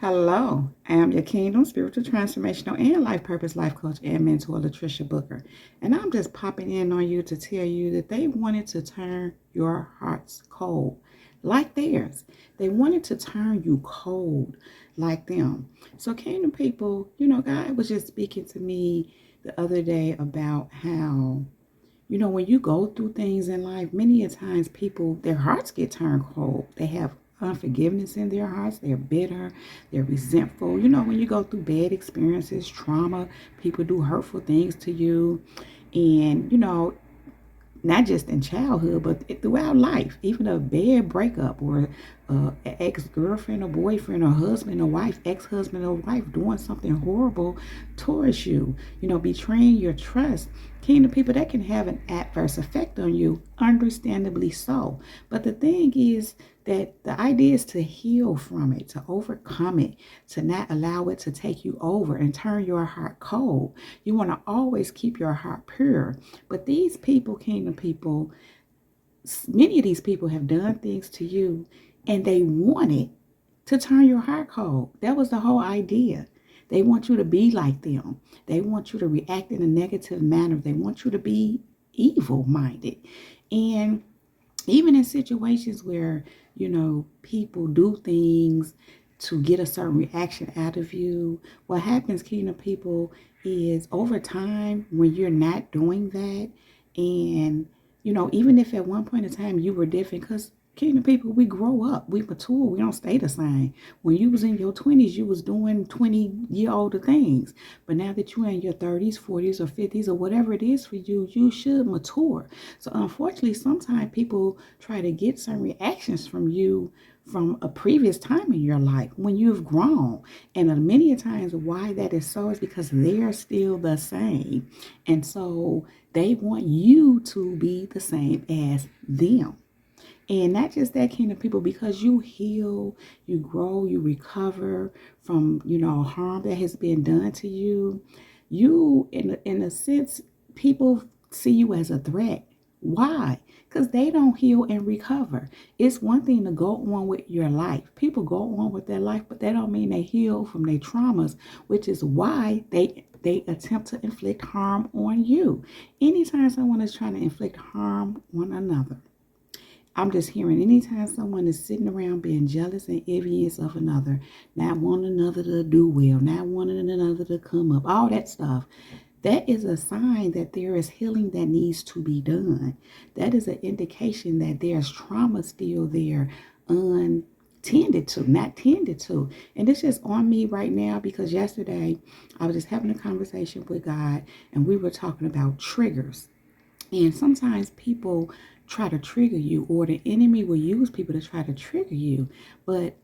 Hello, I am your Kingdom Spiritual Transformational and Life Purpose Life Coach and Mentor, Latricia Booker. And I'm just popping in on you to tell you that they wanted to turn your hearts cold like theirs. They wanted to turn you cold like them. So, Kingdom people, God was just speaking to me the other day about how when you go through things in life, many a times people, their hearts get turned cold. They have unforgiveness in their hearts. They're bitter. They're resentful. When you go through bad experiences, trauma, people do hurtful things to you. And, not just in childhood, but throughout life, even a bad breakup or an ex-girlfriend or boyfriend or husband or wife, ex-husband or wife doing something horrible towards you, betraying your trust. Kingdom people, that can have an adverse effect on you, understandably so. But the thing is that the idea is to heal from it, to overcome it, to not allow it to take you over and turn your heart cold. You want to always keep your heart pure. But these people, kingdom people, many of these people have done things to you and they wanted to turn your heart cold. That was the whole idea. They want you to be like them. They want you to react in a negative manner. They want you to be evil minded. And even in situations where, people do things to get a certain reaction out of you, what happens, kingdom people, is over time when you're not doing that, and, even if at one point in time you were different, because kingdom people, we grow up, we mature, we don't stay the same. When you was in your 20s, you was doing 20-year-older things. But now that you're in your 30s, 40s, or 50s, or whatever it is for you, you should mature. So unfortunately, sometimes people try to get some reactions from you from a previous time in your life when you've grown. And many times why that is so is because they're still the same. And so they want you to be the same as them. And not just that, kingdom people, because you heal, you grow, you recover from, harm that has been done to you. You, in a sense, people see you as a threat. Why? Because they don't heal and recover. It's one thing to go on with your life. People go on with their life, but that don't mean they heal from their traumas, which is why they attempt to inflict harm on you. Anytime someone is trying to inflict harm on another, I'm just hearing anytime someone is sitting around being jealous and envious of another, not wanting another to do well, not wanting another to come up, all that stuff, that is a sign that there is healing that needs to be done. That is an indication that there's trauma still there, untended to, not tended to. And it's just on me right now because yesterday I was just having a conversation with God and we were talking about triggers. And sometimes people try to trigger you, or the enemy will use people to try to trigger you. But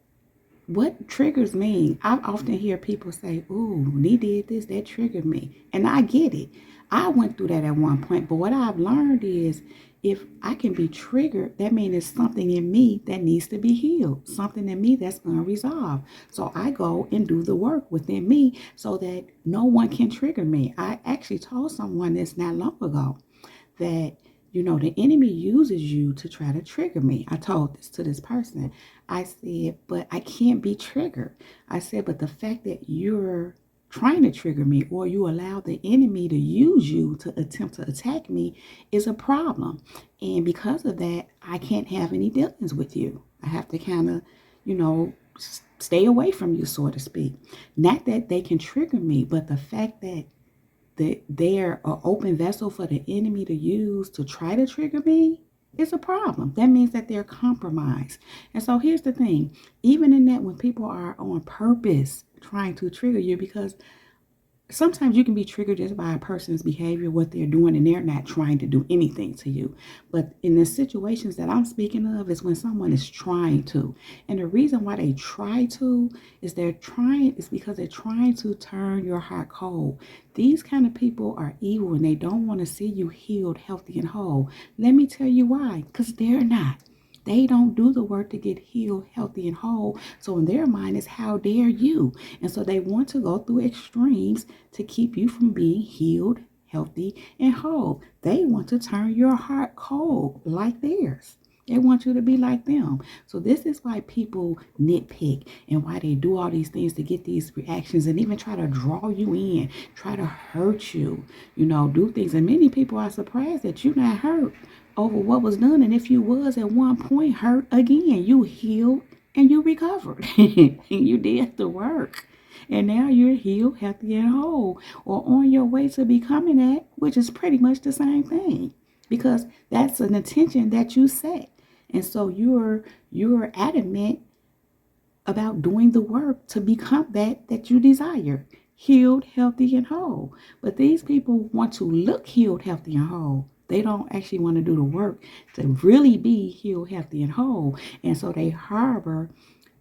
what triggers mean? I often hear people say, "Ooh, they did this, that triggered me." And I get it. I went through that at one point. But what I've learned is if I can be triggered, that means there's something in me that needs to be healed, something in me that's unresolved. So I go and do the work within me so that no one can trigger me. I actually told someone this not long ago that the enemy uses you to try to trigger me. I told this to this person. I said, but I can't be triggered. I said, but the fact that you're trying to trigger me or you allow the enemy to use you to attempt to attack me is a problem. And because of that, I can't have any dealings with you. I have to kind of, stay away from you, so to speak. Not that they can trigger me, but the fact that they're an open vessel for the enemy to use to try to trigger me is a problem. That means that they're compromised. And so here's the thing, even in that, when people are on purpose trying to trigger you, because sometimes you can be triggered just by a person's behavior, what they're doing, and they're not trying to do anything to you. But in the situations that I'm speaking of is when someone is trying to. And the reason why they try to is because they're trying to turn your heart cold. These kind of people are evil and they don't want to see you healed, healthy, and whole. Let me tell you why. Because they're not. They don't do the work to get healed, healthy, and whole. So in their mind, it's how dare you. And so they want to go through extremes to keep you from being healed, healthy, and whole. They want to turn your heart cold like theirs. They want you to be like them. So this is why people nitpick and why they do all these things to get these reactions and even try to draw you in, try to hurt you, do things. And many people are surprised that you're not hurt over what was done. And if you was at one point hurt again, you healed and you recovered. And you did the work. And now you're healed, healthy, and whole, or on your way to becoming that, which is pretty much the same thing, because that's an intention that you set. And so you're adamant about doing the work to become that you desire, healed, healthy, and whole. But these people want to look healed, healthy, and whole. They don't actually want to do the work to really be healed, healthy, and whole. And so they harbor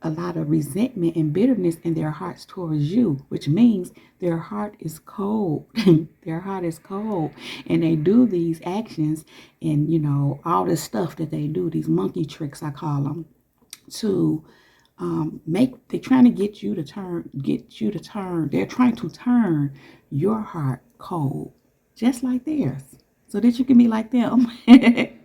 a lot of resentment and bitterness in their hearts towards you, which means their heart is cold. Their heart is cold. And they do these actions and, all this stuff that they do, these monkey tricks, I call them, to they're trying to get you to turn, they're trying to turn your heart cold, just like theirs, so that you can be like them,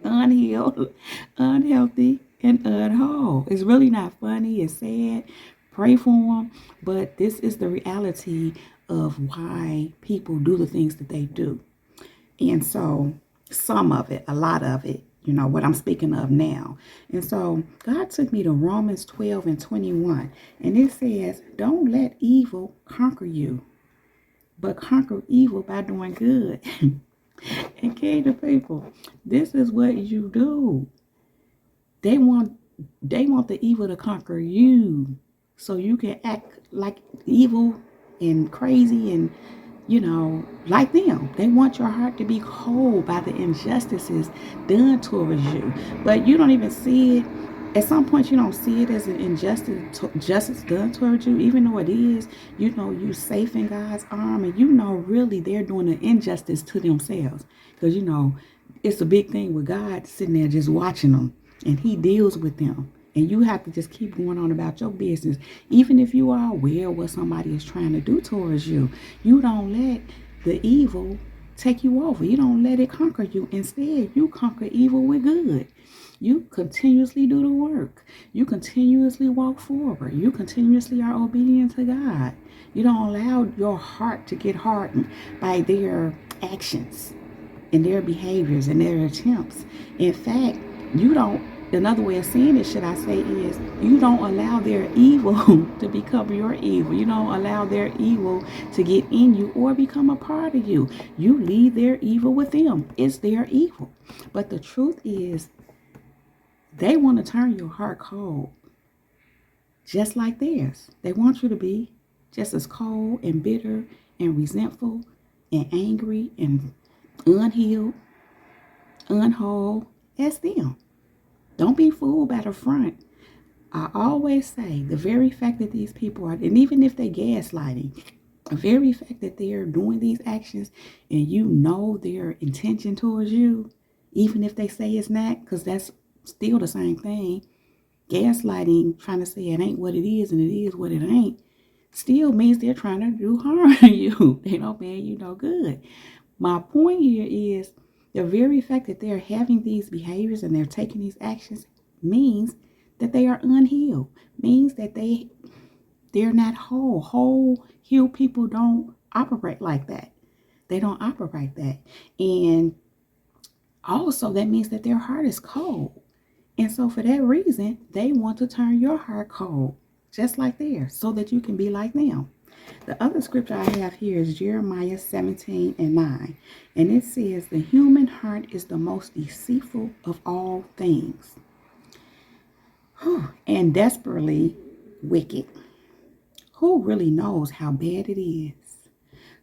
unhealed, unhealthy, and unwhole. It's really not funny. It's sad. Pray for them. But this is the reality of why people do the things that they do. And so some of it, a lot of it, what I'm speaking of now. And so God took me to Romans 12:21. And it says, don't let evil conquer you, but conquer evil by doing good. And kingdom people, this is what you do. They want the evil to conquer you so you can act like evil and crazy and, like them. They want your heart to be cold by the injustices done towards you. But you don't even see it. At some point, you don't see it as an justice done towards you, even though it is. You safe in God's arm, and really they're doing an injustice to themselves. Because, it's a big thing with God sitting there just watching them. And he deals with them. And you have to just keep going on about your business. Even if you are aware of what somebody is trying to do towards you, you don't let the evil take you over. You don't let it conquer you. Instead, you conquer evil with good. You continuously do the work. You continuously walk forward. You continuously are obedient to God. You don't allow your heart to get hardened by their actions and their behaviors and their attempts. In fact, another way of saying it, should I say, is you don't allow their evil to become your evil. You don't allow their evil to get in you or become a part of you. You leave their evil with them. It's their evil. But the truth is, they want to turn your heart cold, just like theirs. They want you to be just as cold and bitter and resentful and angry and unhealed, unwhole as them. Don't be fooled by the front. I always say the very fact that these people are, and even if they gaslighting, the very fact that they're doing these actions and their intention towards you, even if they say it's not, because that's still the same thing. Gaslighting, trying to say it ain't what it is and it is what it ain't, still means they're trying to do harm to you. They don't mean you no good. My point here is the very fact that they're having these behaviors and they're taking these actions means that they are unhealed, means that they're not whole. Whole, healed people don't operate like that. They don't operate that. And also that means that their heart is cold. And so for that reason, they want to turn your heart cold, just like theirs, so that you can be like them. The other scripture I have here is Jeremiah 17:9. And it says, the human heart is the most deceitful of all things and desperately wicked. Who really knows how bad it is?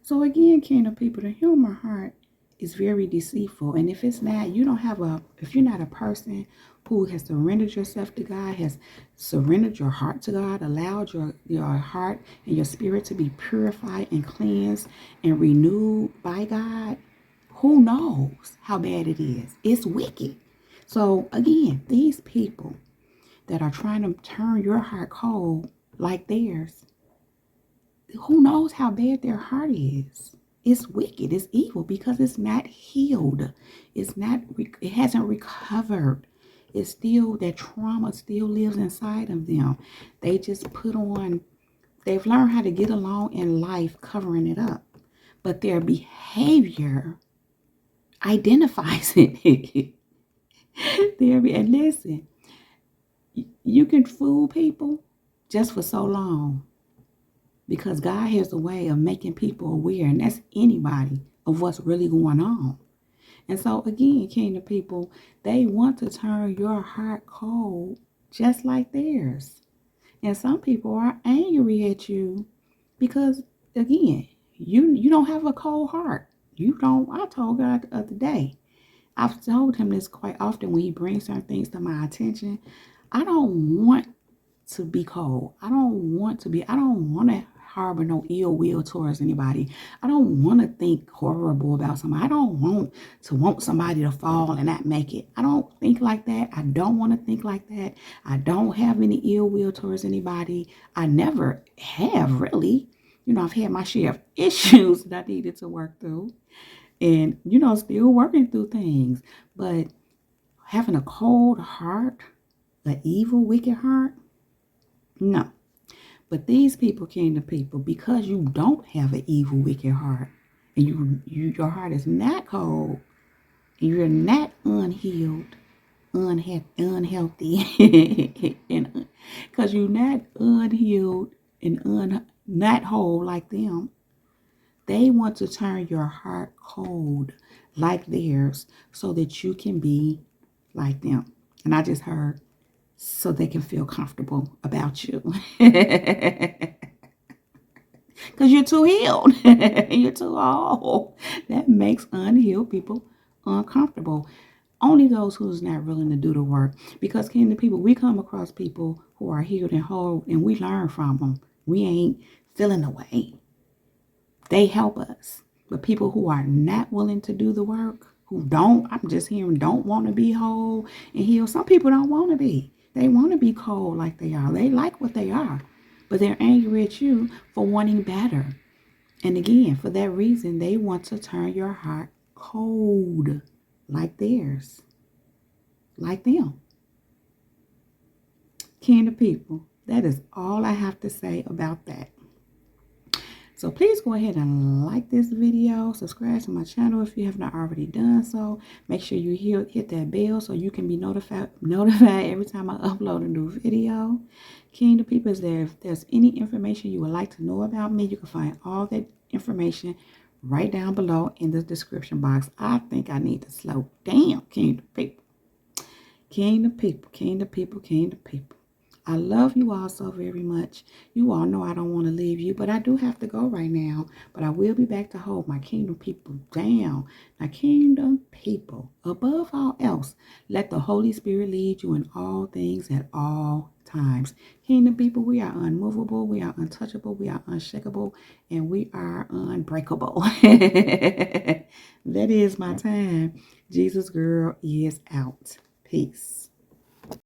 So again, kingdom people, the human heart is very deceitful. And if it's not, if you're not a person who has surrendered yourself to God, has surrendered your heart to God, allowed your heart and your spirit to be purified and cleansed and renewed by God, who knows how bad it is? It's wicked. So again, these people that are trying to turn your heart cold like theirs, who knows how bad their heart is? It's wicked. It's evil because it's not healed. It hasn't recovered. It's still, that trauma still lives inside of them. They just they've learned how to get along in life covering it up. But their behavior identifies it. And listen, you can fool people just for so long, because God has a way of making people aware, and that's anybody, of what's really going on. And so again, kingdom people, they want to turn your heart cold just like theirs. And some people are angry at you because, again, you don't have a cold heart. You don't. I told God the other day, I've told him this quite often when he brings certain things to my attention. I don't want to be cold. I don't want to harbor no ill will towards anybody. I don't want to think horrible about somebody. I don't want somebody to fall and not make it. I don't think like that. I don't want to think like that. I don't have any ill will towards anybody. I never have, really. I've had my share of issues that I needed to work through, and still working through things. But having a cold heart, an evil, wicked heart, no. But these people, kingdom people, because you don't have an evil, wicked heart, and your heart is not cold, and you're not unhealed, unhealthy, and because you're not unhealed and not whole like them, they want to turn your heart cold like theirs so that you can be like them. And I just heard, so they can feel comfortable about you. Because you're too healed. You're too whole. That makes unhealed people uncomfortable. Only those who's not willing to do the work. Because, kingdom people, we come across people who are healed and whole, and we learn from them. We ain't feeling the way. They help us. But people who are not willing to do the work, I'm just hearing, don't want to be whole and healed. Some people don't want to be. They want to be cold like they are. They like what they are. But they're angry at you for wanting better. And again, for that reason, they want to turn your heart cold like theirs. Like them. Kingdom people, that is all I have to say about that. So please go ahead and like this video, subscribe to my channel if you have not already done so. Make sure you hit that bell so you can be notified every time I upload a new video. Kingdom people, if there's any information you would like to know about me, you can find all that information right down below in the description box. I think I need to slow down, kingdom people. Kingdom people, kingdom people, kingdom people. I love you all so very much. You all know I don't want to leave you, but I do have to go right now. But I will be back to hold my kingdom people down. Now, kingdom people, above all else, let the Holy Spirit lead you in all things at all times. Kingdom people, we are unmovable, we are untouchable, we are unshakable, and we are unbreakable. That is my time. Jesus girl is out. Peace.